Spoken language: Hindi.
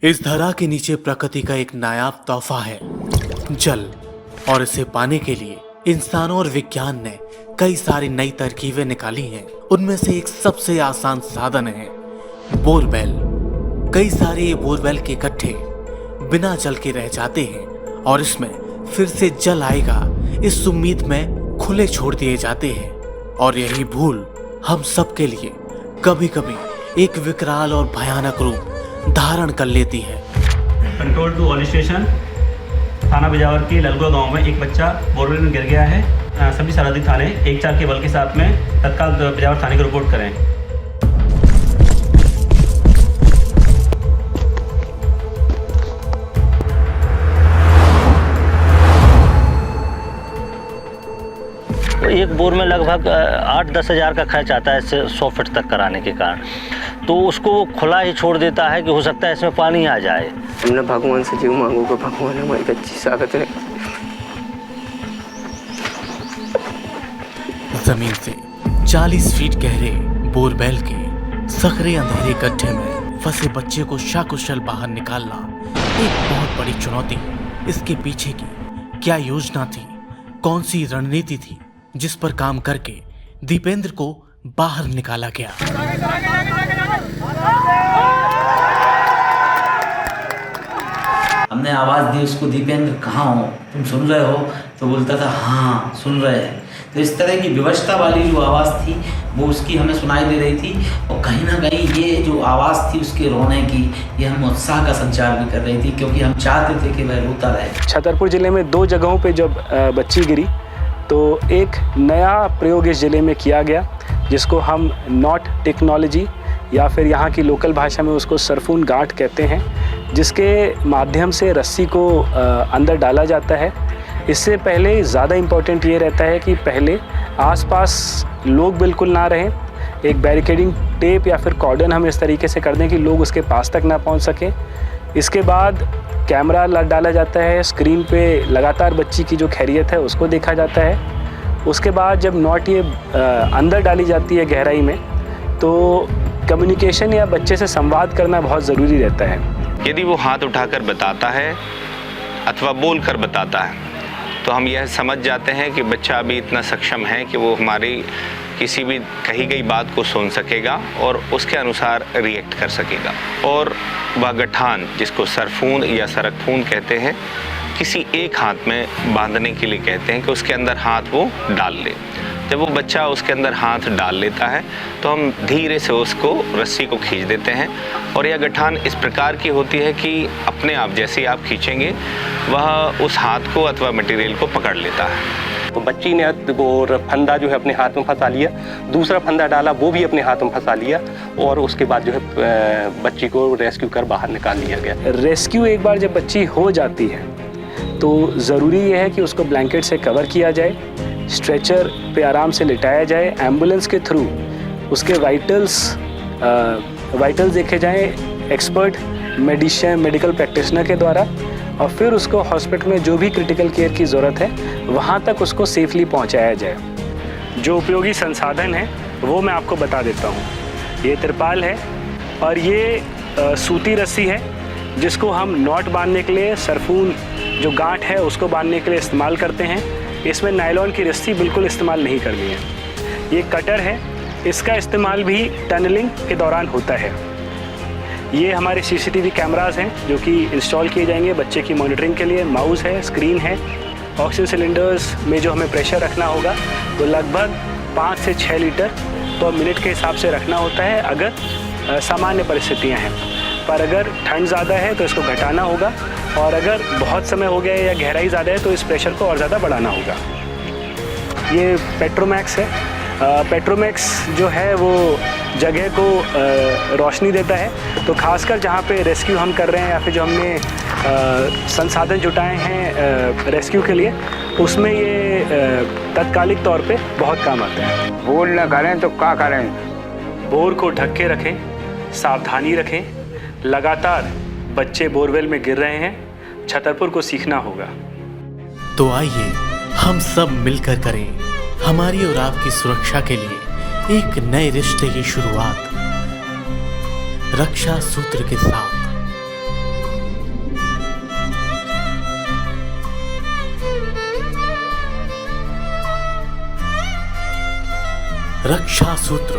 इस धरा के नीचे प्रकृति का एक नायाब तोहफा है जल, और इसे पाने के लिए इंसानों और विज्ञान ने कई सारी नई तरकीबें निकाली हैं। उनमें से एक सबसे आसान साधन है बोरवेल। कई सारे ये बोरवेल के गड्ढे बिना जल के रह जाते हैं और इसमें फिर से जल आएगा इस उम्मीद में खुले छोड़ दिए जाते हैं। और यही भूल हम सब के लिए कभी कभी एक विकराल और भयानक रूप धारण कर लेती है। कंट्रोल टू ऑल स्टेशन, थाना बिजावर के ललगुआ गांव में एक बच्चा बोरवेल में गिर गया है। सभी सरहदी थाने 1-4 के बल के साथ में तत्काल बिजावर थाने को रिपोर्ट करें। तो एक बोर में लगभग 8-10 हज़ार का खर्च आता है इसे 100 फीट तक कराने के कारण। तो उसको खुला ही छोड़ देता है कि हो सकता है इसमें पानी आ जाए। हमने भगवान से जीव मांगू कि भगवान हमारी बच्ची साबित है। जमीन से 40 फीट गहरे बोरवेल के सकरे अंधेरे गड्ढे में फंसे बच्चे को सकुशल बाहर निकालना एक बहुत बड़ी चुनौती है। इसके पीछे की क्या योजना थी, कौन सी रणनीति थी जिस पर काम करके दीपेंद्र को बाहर निकाला गया। हमने आवाज़ दी उसको, दीपेंद्र कहाँ हो, तुम सुन रहे हो? तो बोलता था हाँ सुन रहे हैं। तो इस तरह की व्यवस्था वाली जो आवाज़ थी वो उसकी हमें सुनाई दे रही थी, और कहीं ना कहीं ये जो आवाज़ थी उसके रोने की, ये हम उत्साह का संचार भी कर रही थी, क्योंकि हम चाहते थे कि वह रोता रहे। छतरपुर ज़िले में 2 जगहों पे जब बच्ची गिरी तो एक नया प्रयोग इस ज़िले में किया गया जिसको हम नॉट टेक्नोलॉजी या फिर यहाँ की लोकल भाषा में उसको सरफून गांठ कहते हैं, जिसके माध्यम से रस्सी को अंदर डाला जाता है। इससे पहले ज़्यादा इम्पोर्टेंट ये रहता है कि पहले आसपास लोग बिल्कुल ना रहें। एक बैरिकेडिंग टेप या फिर कॉर्डन हम इस तरीके से कर दें कि लोग उसके पास तक ना पहुंच सकें। इसके बाद कैमरा डाला जाता है, स्क्रीन पे लगातार बच्ची की जो खैरियत है उसको देखा जाता है। उसके बाद जब नॉट ये अंदर डाली जाती है गहराई में, तो कम्युनिकेशन या बच्चे से संवाद करना बहुत ज़रूरी रहता है। यदि वो हाथ उठाकर बताता है अथवा बोल कर बताता है तो हम यह समझ जाते हैं कि बच्चा अभी इतना सक्षम है कि वो हमारी किसी भी कही गई बात को सुन सकेगा और उसके अनुसार रिएक्ट कर सकेगा। और वह गठान, जिसको सरफून या सरकफून कहते हैं, किसी एक हाथ में बांधने के लिए कहते हैं कि उसके अंदर हाथ वो डाल ले। जब वो बच्चा उसके अंदर हाथ डाल लेता है तो हम धीरे से उसको रस्सी को खींच देते हैं, और यह गठान इस प्रकार की होती है कि अपने आप जैसे ही आप खींचेंगे वह उस हाथ को अथवा मटेरियल को पकड़ लेता है। तो बच्ची ने वो फंदा जो है अपने हाथ में फंसा लिया, दूसरा फंदा डाला वो भी अपने हाथ में फंसा लिया, और उसके बाद जो है बच्ची को रेस्क्यू कर बाहर निकाल लिया गया। रेस्क्यू एक बार जब बच्ची हो जाती है तो ज़रूरी ये है कि उसको ब्लैंकेट से कवर किया जाए, स्ट्रेचर पे आराम से लिटाया जाए, एम्बुलेंस के थ्रू उसके वाइटल्स देखे जाएं एक्सपर्ट मेडिकल प्रैक्टिशनर के द्वारा, और फिर उसको हॉस्पिटल में जो भी क्रिटिकल केयर की ज़रूरत है वहाँ तक उसको सेफली पहुँचाया जाए। जो उपयोगी संसाधन है वो मैं आपको बता देता हूँ। ये तिरपाल है और ये सूती रस्सी है जिसको हम नॉट बांधने के लिए, सरफून जो गांठ है उसको बांधने के लिए इस्तेमाल करते हैं। इसमें नायलॉन की रस्सी बिल्कुल इस्तेमाल नहीं करनी है। ये कटर है, इसका इस्तेमाल भी टनलिंग के दौरान होता है। ये हमारे CCTV कैमरास हैं जो कि इंस्टॉल किए जाएंगे बच्चे की मॉनिटरिंग के लिए। माउस है, स्क्रीन है। ऑक्सीजन सिलेंडर्स में जो हमें प्रेशर रखना होगा वो लगभग 5 से 6 लीटर पर मिनट के हिसाब से रखना होता है अगर सामान्य परिस्थितियाँ हैं। पर अगर ठंड ज़्यादा है तो इसको घटाना होगा, और अगर बहुत समय हो गया है या गहराई ज़्यादा है तो इस प्रेशर को और ज़्यादा बढ़ाना होगा। ये पेट्रोमैक्स है। पेट्रोमैक्स जो है वो जगह को रोशनी देता है, तो खासकर जहाँ पे रेस्क्यू हम कर रहे हैं या फिर जो हमने संसाधन जुटाए हैं रेस्क्यू के लिए, उसमें ये तत्कालिक तौर पे बहुत काम आता है। बोल ना करें तो क्या करें? बोर को ढक के रखें, सावधानी रखें। लगातार बच्चे बोरवेल में गिर रहे हैं, छतरपुर को सीखना होगा। तो आइए हम सब मिलकर करें हमारी और आपकी सुरक्षा के लिए एक नए रिश्ते की शुरुआत रक्षा सूत्र के साथ। रक्षा सूत्र